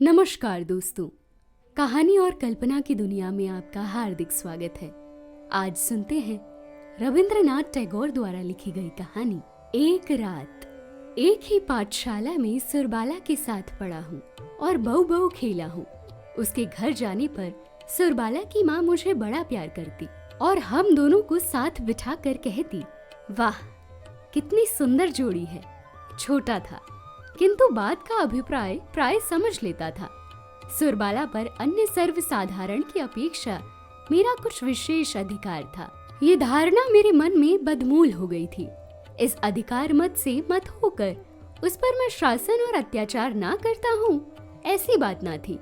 नमस्कार दोस्तों, कहानी और कल्पना की दुनिया में आपका हार्दिक स्वागत है। आज सुनते हैं रविंद्रनाथ टैगोर द्वारा लिखी गई कहानी एक रात। एक ही पाठशाला में सुरबाला के साथ पढ़ा हूँ और बहु बहु खेला हूँ। उसके घर जाने पर सुरबाला की माँ मुझे बड़ा प्यार करती और हम दोनों को साथ बिठा कर कहती, वाह कितनी सुंदर जोड़ी है। छोटा था किंतु बात का अभिप्राय प्राय समझ लेता था। सुरबाला पर अन्य सर्वसाधारण की अपेक्षा मेरा कुछ विशेष अधिकार था। ये धारणा मेरे मन में बदमूल हो गई थी। इस अधिकार मत से मत होकर उस पर मैं शासन और अत्याचार ना करता हूँ, ऐसी बात ना थी।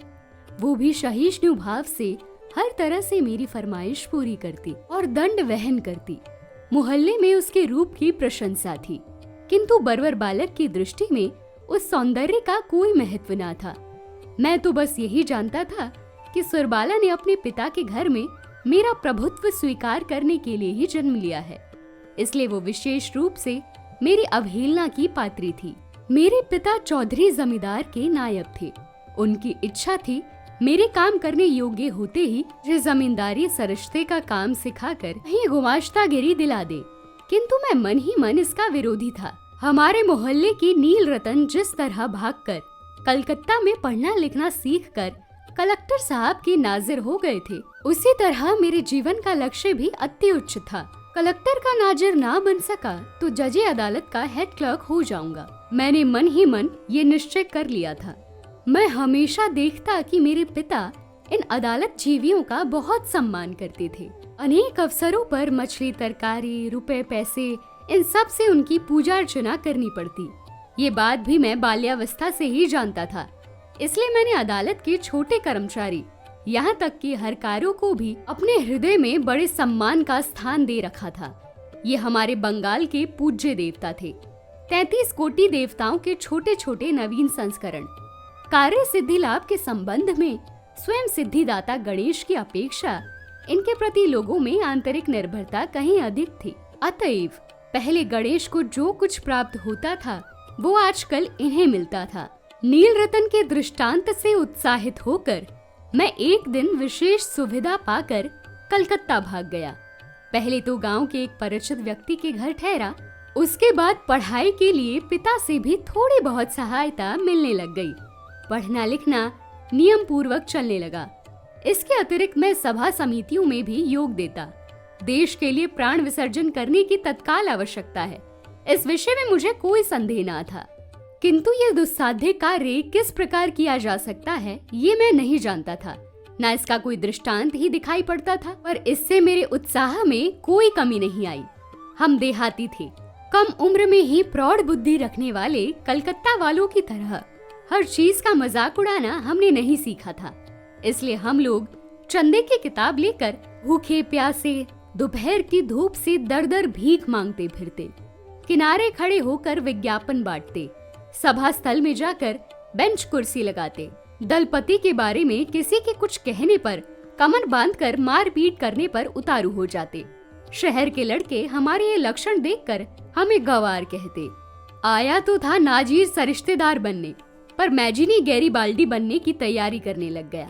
वो भी सहिष्णु भाव से हर तरह से मेरी फरमाइश पूरी करती और दंड वहन करती। मोहल्ले में उसके रूप की प्रशंसा थी, किंतु बरवर बालक की दृष्टि में उस सौंदर्य का कोई महत्व ना था। मैं तो बस यही जानता था कि सुरबाला ने अपने पिता के घर में मेरा प्रभुत्व स्वीकार करने के लिए ही जन्म लिया है, इसलिए वो विशेष रूप से मेरी अवहेलना की पात्री थी। मेरे पिता चौधरी जमींदार के नायब थे। उनकी इच्छा थी मेरे काम करने योग्य होते ही मुझे जमींदारी सरिश्ते का काम सिखाकर कहीं गुमाश्तागिरी दिला दे, किंतु मैं मन ही मन इसका विरोधी था। हमारे मोहल्ले की नील रतन जिस तरह भागकर कलकत्ता में पढ़ना लिखना सीखकर कलेक्टर साहब के नाजिर हो गए थे, उसी तरह मेरे जीवन का लक्ष्य भी अति उच्च था। कलेक्टर का नाजिर ना बन सका तो जजे अदालत का हेड क्लर्क हो जाऊंगा। मैंने मन ही मन ये निश्चय कर लिया था। मैं हमेशा देखता कि मेरे पिता इन अदालत जीवियों का बहुत सम्मान करते थे। अनेक अवसरों पर मछली, तरकारी, रुपए, पैसे, इन सब से उनकी पूजा अर्चना करनी पड़ती। ये बात भी मैं बाल्यावस्था से ही जानता था, इसलिए मैंने अदालत के छोटे कर्मचारी, यहाँ तक कि हरकारों को भी अपने हृदय में बड़े सम्मान का स्थान दे रखा था। ये हमारे बंगाल के पूज्य देवता थे। 33 कोटि देवताओं के छोटे छोटे नवीन संस्करण। कार्य सिद्धि लाभ के संबंध में स्वयं सिद्धिदाता गणेश की अपेक्षा इनके प्रति लोगों में आंतरिक निर्भरता कहीं अधिक थी। अतएव पहले गणेश को जो कुछ प्राप्त होता था वो आजकल इन्हें मिलता था। नील रतन के दृष्टांत से उत्साहित होकर मैं एक दिन विशेष सुविधा पाकर कलकत्ता भाग गया। पहले तो गांव के एक परिचित व्यक्ति के घर ठहरा, उसके बाद पढ़ाई के लिए पिता से भी थोड़ी बहुत सहायता मिलने लग गई। पढ़ना लिखना नियम पूर्वक चलने लगा। इसके अतिरिक्त मैं सभा समितियों में भी योग देता। देश के लिए प्राण विसर्जन करने की तत्काल आवश्यकता है, इस विषय में मुझे कोई संदेह न था। किंतु ये दुस्साध्य कार्य किस प्रकार किया जा सकता है ये मैं नहीं जानता था, न इसका कोई दृष्टांत ही दिखाई पड़ता था। पर इससे मेरे उत्साह में कोई कमी नहीं आई। हम देहाती थे, कम उम्र में ही प्रौढ़ बुद्धि रखने वाले कलकत्ता वालों की तरह हर चीज का मजाक उड़ाना हमने नहीं सीखा था। इसलिए हम लोग चंदे की किताब लेकर भूखे प्यासे दोपहर की धूप से दर दर भीख मांगते फिरते, किनारे खड़े होकर विज्ञापन बांटते, सभा स्थल में जाकर बेंच कुर्सी लगाते, दलपति के बारे में किसी के कुछ कहने पर कमर बांधकर मारपीट करने पर उतारू हो जाते। शहर के लड़के हमारे ये लक्षण देखकर हमें गंवार कहते। आया तो था नाजीर सरिश्तेदार बनने, पर मैजिनी गैरीबाल्डी बनने की तैयारी करने लग गया।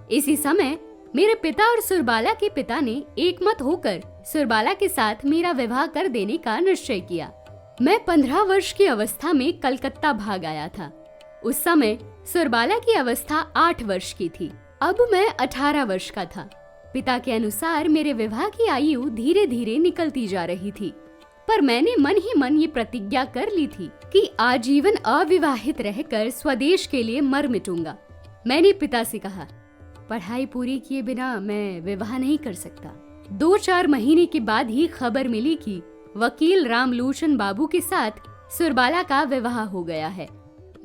इसी समय मेरे पिता और सुरबाला के पिता ने एकमत होकर सुरबाला के साथ मेरा विवाह कर देने का निश्चय किया। मैं 15 वर्ष की अवस्था में कलकत्ता भाग आया था। उस समय सुरबाला की अवस्था 8 वर्ष की थी। अब मैं 18 वर्ष का था। पिता के अनुसार मेरे विवाह की आयु धीरे धीरे निकलती जा रही थी, पर मैंने मन ही मन ये प्रतिज्ञा कर ली थी कि आजीवन अविवाहित रहकर स्वदेश के लिए मर मिटूंगा। मैंने पिता से कहा, पढ़ाई पूरी किए बिना मैं विवाह नहीं कर सकता। 2-4 महीने के बाद ही खबर मिली कि वकील रामलोचन बाबू के साथ सुरबाला का विवाह हो गया है।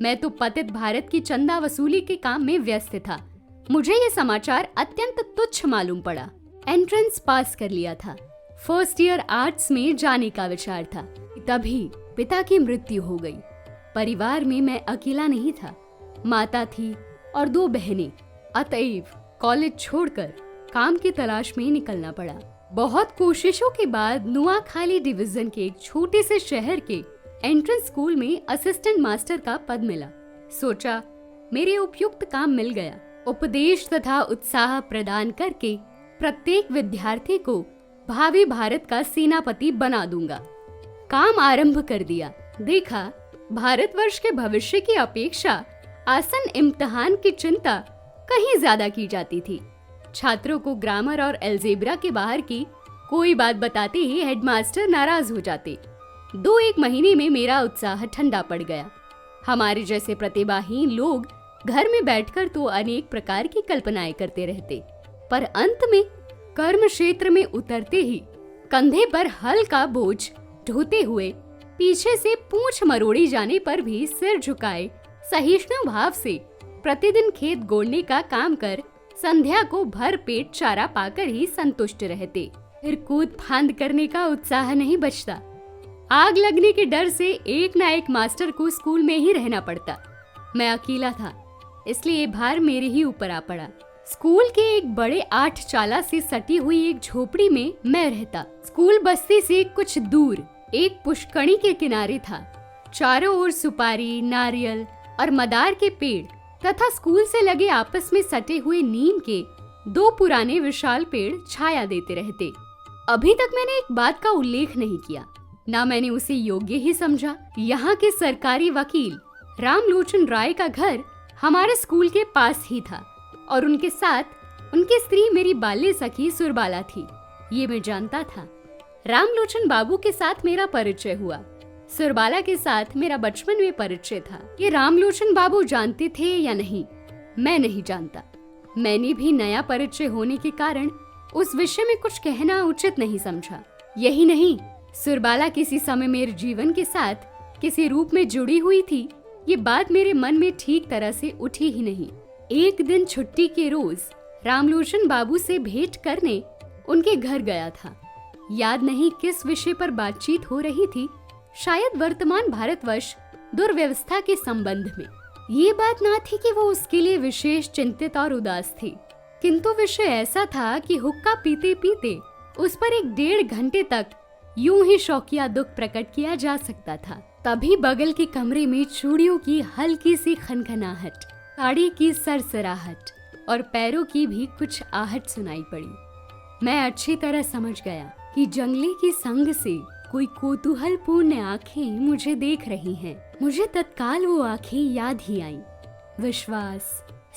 मैं तो पतित भारत की चंदा वसूली के काम में व्यस्त था। मुझे ये समाचार अत्यंत तुच्छ मालूम पड़ा। एंट्रेंस पास कर लिया था। फर्स्ट ईयर आर्ट्स में जाने का विचार था। तभी पिता की मृत्यु हो गई। परिवार में मैं अकेला नहीं था, माता थी और 2 बहनें। अतएव कॉलेज छोड़कर काम की तलाश में निकलना पड़ा। बहुत कोशिशों के बाद नुआखाली डिवीजन के एक छोटे से शहर के एंट्रेंस स्कूल में असिस्टेंट मास्टर का पद मिला। सोचा मेरे उपयुक्त काम मिल गया। उपदेश तथा उत्साह प्रदान करके प्रत्येक विद्यार्थी को भावी भारत का सेनापति बना दूंगा। काम आरंभ कर दिया। देखा, भारतवर्ष के भविष्य की अपेक्षा आसन इम्तिहान की चिंता कहीं ज्यादा की जाती थी। छात्रों को ग्रामर और अलजेब्रा के बाहर की कोई बात बताते ही हेडमास्टर नाराज हो जाते। 2-1 महीने में मेरा उत्साह ठंडा पड़ गया। हमारे जैसे प्रतिभाहीन लोग घर में बैठकर तो अनेक प्रकार की कल्पनाएं करते रहते, पर अंत में कर्म क्षेत्र में उतरते ही कंधे पर हल का बोझ ढोते हुए पीछे से पूंछ मरोड़ी जाने पर भी सिर झुकाए सहिष्णु भाव से प्रतिदिन खेत गोड़ने का काम कर संध्या को भर पेट चारा पाकर ही संतुष्ट रहते। फिर कूद फांद करने का उत्साह नहीं बचता। आग लगने के डर से एक ना एक मास्टर को स्कूल में ही रहना पड़ता। मैं अकेला था, इसलिए भार मेरे ही ऊपर आ पड़ा। स्कूल के एक बड़े 8 चाला से सटी हुई एक झोपड़ी में मैं रहता। स्कूल बस्ती से कुछ दूर एक पुष्करणी के किनारे था। चारों ओर सुपारी, नारियल और मदार के पेड़ तथा स्कूल से लगे आपस में सटे हुए नीम के 2 पुराने विशाल पेड़ छाया देते रहते। अभी तक मैंने एक बात का उल्लेख नहीं किया, ना मैंने उसे योग्य ही समझा। यहाँ के सरकारी वकील रामलोचन राय का घर हमारे स्कूल के पास ही था और उनके साथ उनकी स्त्री मेरी बाल्य सखी सुरबाला थी। ये मैं जानता था। रामलोचन बाबू के साथ मेरा परिचय हुआ। सुरबाला के साथ मेरा बचपन में परिचय था। ये रामलोचन बाबू जानते थे या नहीं, मैं नहीं जानता। मैंने भी नया परिचय होने के कारण उस विषय में कुछ कहना उचित नहीं समझा। यही नहीं, सुरबाला किसी समय मेरे जीवन के साथ किसी रूप में जुड़ी हुई थी, ये बात मेरे मन में ठीक तरह से उठी ही नहीं। एक दिन छुट्टी के रोज रामलोचन बाबू से भेंट करने उनके घर गया था। याद नहीं किस विषय पर बातचीत हो रही थी, शायद वर्तमान भारतवर्ष दुर्व्यवस्था के संबंध में। ये बात ना थी कि वो उसके लिए विशेष चिंतित और उदास थी, किंतु विषय ऐसा था कि हुक्का पीते पीते उस पर 1-1.5 घंटे तक यूं ही शौकिया दुख प्रकट किया जा सकता था। तभी बगल के कमरे में चूड़ियों की हल्की सी खनखनाहट, साड़ी की सरसराहट और पैरों की भी कुछ आहट सुनाई पड़ी। मैं अच्छी तरह समझ गया कि जंगली की संग से कोई कौतूहलपूर्ण आंखें मुझे देख रही हैं। मुझे तत्काल वो आंखें याद ही आईं। विश्वास,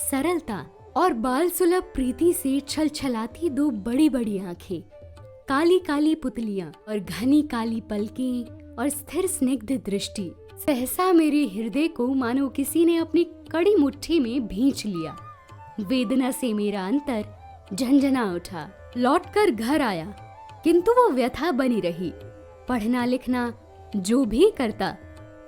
सरलता और बाल सुलभ प्रीति से छलछलाती 2 बड़ी-बड़ी आंखें, काली काली पुतलियां और घनी काली पलकें और स्थिर स्निग्ध दृष्टि सहसा मेरे हृदय को मानो किसी ने अपनी कड़ी मुट्ठी में भींच लिया। वेदना से मेरा अंतर झंझना उठा। लौटकर घर आया, किंतु वो व्यथा बनी रही। पढ़ना लिखना जो भी करता,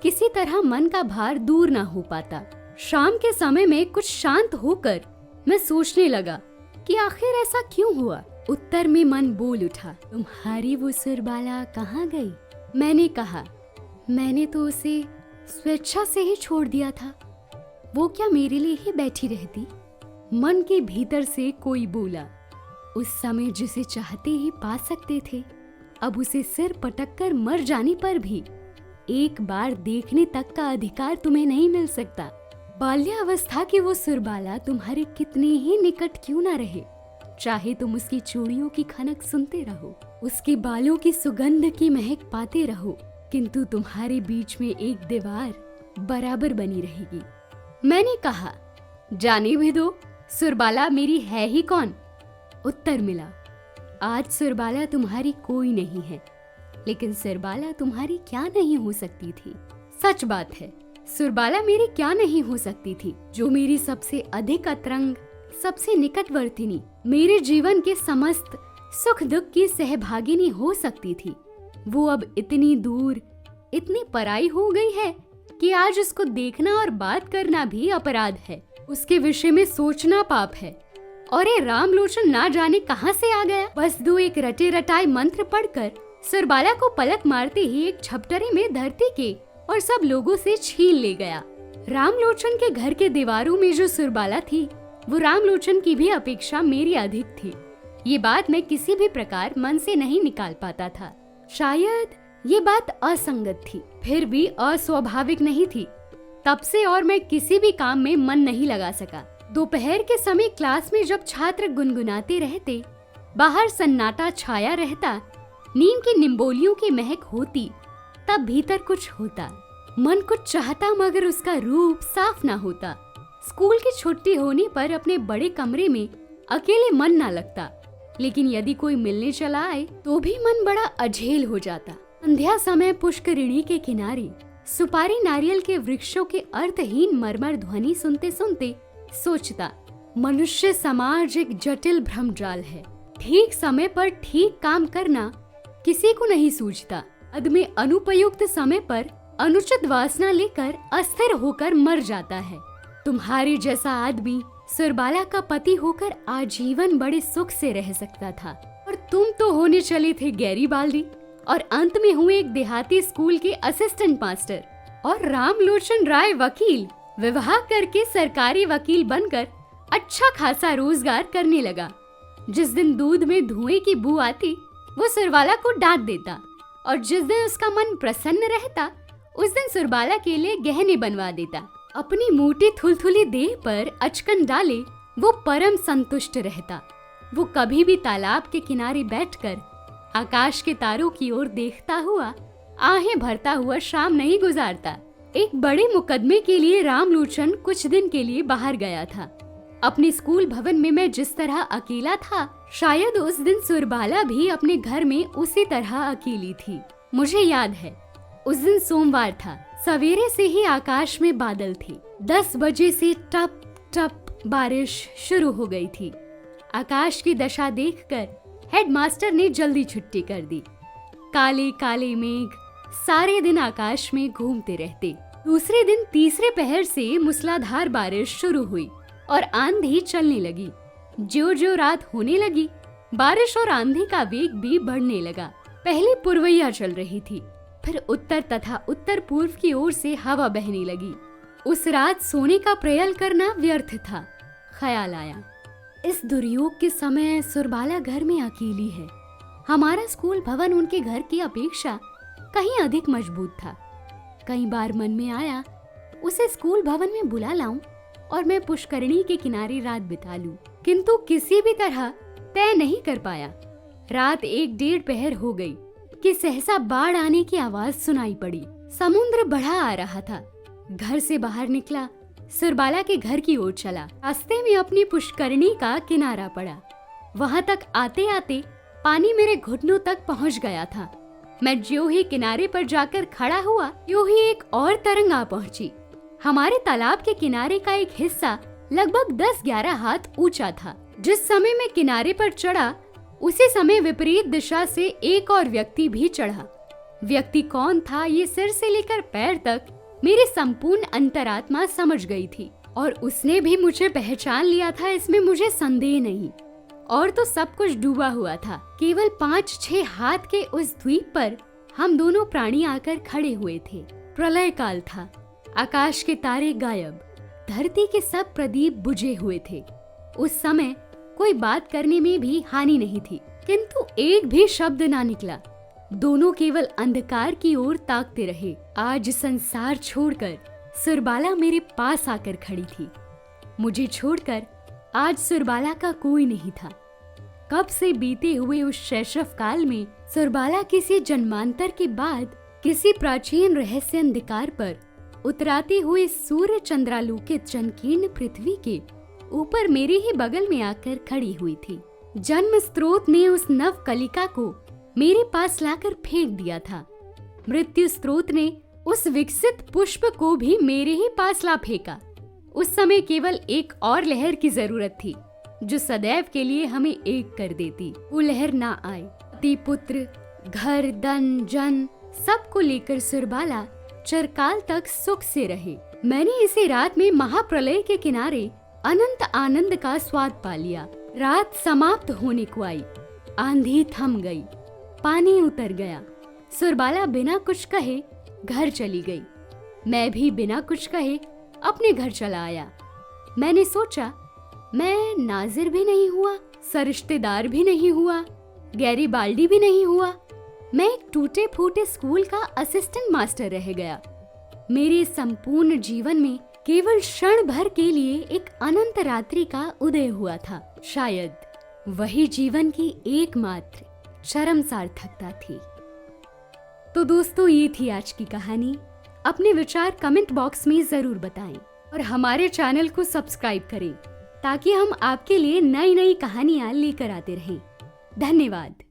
किसी तरह मन का भार दूर ना हो पाता। शाम के समय में कुछ शांत होकर मैं सोचने लगा कि आखिर ऐसा क्यों हुआ। उत्तर में मन बोल उठा, तुम्हारी वो सुरबाला कहाँ गई? मैंने कहा, मैंने तो उसे स्वेच्छा से ही छोड़ दिया था। वो क्या मेरे लिए ही बैठी रहती? मन के भीतर से कोई बोला, उस समय जिसे चाहते ही पा सकते थे, अब उसे सिर पटक कर मर जाने पर भी एक बार देखने तक का अधिकार तुम्हें नहीं मिल सकता। बाल्यावस्था की वो सुरबाला तुम्हारे कितने ही निकट क्यों ना रहे, चाहे तुम उसकी चूड़ियों की खनक सुनते रहो, उसके बालों की सुगंध की महक पाते रहो, किंतु तुम्हारे बीच में एक दीवार बराबर बनी रहेगी। मैंने कहा, जाने भी दो, सुरबाला मेरी है ही कौन? उत्तर मिला, आज सुरबाला तुम्हारी कोई नहीं है, लेकिन सुरबाला तुम्हारी क्या नहीं हो सकती थी? सच बात है, सुरबाला मेरी क्या नहीं हो सकती थी, जो मेरी सबसे अधिक अतरंग, सबसे निकटवर्तिनी, मेरे जीवन के समस्त सुख दुख की सहभागिनी हो सकती थी। वो अब इतनी दूर, इतनी पराई हो गई है कि आज उसको देखना और बात करना भी अपराध है। उसके विषय में सोचना पाप है। और ये रामलोचन ना जाने कहां से आ गया। बस 2-1 रटे रटाए मंत्र पढ़कर सुरबाला को पलक मारते ही एक झपटरे में धरती के और सब लोगों से छीन ले गया। रामलोचन के घर के दीवारों में जो सुरबाला थी, वो रामलोचन की भी अपेक्षा मेरी अधिक थी। ये बात मैं किसी भी प्रकार मन से नहीं निकाल पाता था। शायद ये बात असंगत थी, फिर भी अस्वाभाविक नहीं थी। तब से और मैं किसी भी काम में मन नहीं लगा सका। दोपहर के समय क्लास में जब छात्र गुनगुनाते रहते, बाहर सन्नाटा छाया रहता, नीम की निम्बोलियों की महक होती, तब भीतर कुछ होता। मन कुछ चाहता मगर उसका रूप साफ ना होता। स्कूल की छुट्टी होने पर अपने बड़े कमरे में अकेले मन ना लगता, लेकिन यदि कोई मिलने चला आए तो भी मन बड़ा अझेल हो जाता। संध्या समय पुष्करिणी के किनारे सुपारी नारियल के वृक्षों के अर्थहीन मरमर ध्वनि सुनते सुनते सोचता, मनुष्य समाज एक जटिल भ्रमजाल है। ठीक समय पर ठीक काम करना किसी को नहीं सूझता। अद में अनुपयुक्त समय पर अनुचित वासना लेकर अस्थिर होकर मर जाता है। तुम्हारे जैसा आदमी सुरबाला का पति होकर आजीवन बड़े सुख से रह सकता था, और तुम तो होने चले थे गैरीबाल्दी, और अंत में हुए एक देहाती स्कूल के असिस्टेंट मास्टर। और रामलोचन राय वकील विवाह करके सरकारी वकील बनकर अच्छा खासा रोजगार करने लगा। जिस दिन दूध में धुएं की बू आती वो सुरबाला को डांट देता, और जिस दिन उसका मन प्रसन्न रहता उस दिन सुरबाला के लिए गहने बनवा देता। अपनी मोटी थुलथुली देह पर अचकन डाले वो परम संतुष्ट रहता। वो कभी भी तालाब के किनारे बैठकर आकाश के तारों की ओर देखता हुआ, आहें भरता हुआ शाम नहीं गुजारता। एक बड़े मुकदमे के लिए रामलोचन कुछ दिन के लिए बाहर गया था। अपने स्कूल भवन में मैं जिस तरह अकेला था, शायद उस दिन सुरबाला भी अपने घर में उसी तरह अकेली थी। मुझे याद है, उस दिन सोमवार था। सवेरे से ही आकाश में बादल थे। 10 बजे से टप टप बारिश शुरू हो गई थी। आकाश की दशा देखकर हेडमास्टर ने जल्दी छुट्टी कर दी। काले काले मेघ सारे दिन आकाश में घूमते रहते। दूसरे दिन तीसरे पहर से मूसलाधार बारिश शुरू हुई और आंधी चलने लगी। जो जो रात होने लगी, बारिश और आंधी का वेग भी बढ़ने लगा। पहले पुरवैया चल रही थी, फिर उत्तर तथा उत्तर पूर्व की ओर से हवा बहने लगी। उस रात सोने का प्रयास करना व्यर्थ था। ख्याल आया, इस दुर्योग के समय सुरबाला घर में अकेली है। हमारा स्कूल भवन उनके घर की अपेक्षा कहीं अधिक मजबूत था। कई बार मन में आया उसे स्कूल भवन में बुला लाऊं और मैं पुष्करिणी के किनारे रात बिता लूं, किंतु किसी भी तरह तय नहीं कर पाया। रात 1-1:30 पहर हो गई कि सहसा बाढ़ आने की आवाज सुनाई पड़ी। समुद्र बढ़ा आ रहा था। घर से बाहर निकला, सुरबाला के घर की ओर चला। रास्ते में अपनी पुष्करिणी का किनारा पड़ा। वहां तक आते आते पानी मेरे घुटनों तक पहुंच गया था। मैं ज्यों ही किनारे पर जाकर खड़ा हुआ, यूं ही एक और तरंग आ पहुंची। हमारे तालाब के किनारे का एक हिस्सा लगभग 10-11 हाथ ऊंचा था। जिस समय मैं किनारे पर चढ़ा, उसी समय विपरीत दिशा से एक और व्यक्ति भी चढ़ा। व्यक्ति कौन था ये सिर से लेकर पैर तक मेरी संपूर्ण अंतरात्मा समझ गई थी, और उसने भी मुझे पहचान लिया था, इसमें मुझे संदेह नहीं। और तो सब कुछ डूबा हुआ था। केवल 5-6 हाथ के उस द्वीप पर हम दोनों प्राणी आकर खड़े हुए थे। प्रलय काल था। आकाश के तारे गायब, धरती के सब प्रदीप बुझे हुए थे। उस समय कोई बात करने में भी हानि नहीं थी, किंतु एक भी शब्द ना निकला। दोनों केवल अंधकार की ओर ताकते रहे। आज संसार छोड़कर सुरबाला मेरे पास आकर खड़ी थी। मुझे छोड़कर आज सुरबाला का कोई नहीं था। कब से बीते हुए उस शैशव काल में सुरबाला किसी जन्मांतर के बाद किसी प्राचीन रहस्य अंधकार पर उतराते हुए सूर्य चंद्रालोकित चनकीर्ण पृथ्वी के ऊपर मेरे ही बगल में आकर खड़ी हुई थी। जन्म स्रोत ने उस नव कलिका को मेरे पास लाकर फेंक दिया था। मृत्यु स्रोत ने उस विकसित पुष्प को भी मेरे ही पास ला फेंका। उस समय केवल एक और लहर की जरूरत थी, जो सदैव के लिए हमें एक कर देती। वो लहर ना आए। पति पुत्र, घर, धन, जन सबको लेकर सुरबाला चिरकाल तक सुख से रहे। मैंने इसी रात में महाप्रलय के किनारे अनंत आनंद का स्वाद पा लिया। रात समाप्त होने को आई। आंधी थम गई, पानी उतर गया। सुरबाला बिना कुछ कहे घर चली गई। मैं भी बिना कुछ कहे अपने घर चला आया। मैंने सोचा, मैं नाजिर भी नहीं हुआ, सरिश्तेदार भी नहीं हुआ, गैरीबाल्डी भी नहीं हुआ। मैं एक टूटे फूटे स्कूल का असिस्टेंट मास्टर रह गया। मेरे संपूर्ण जीवन में केवल क्षण भर के लिए एक अनंत रात्रि का उदय हुआ था। शायद वही जीवन की एकमात्र चरम सार्थकता थी। तो दोस्तों, ये थी आज की कहानी। अपने विचार कमेंट बॉक्स में जरूर बताएं और हमारे चैनल को सब्सक्राइब करें ताकि हम आपके लिए नई नई कहानियां लेकर आते रहें। धन्यवाद।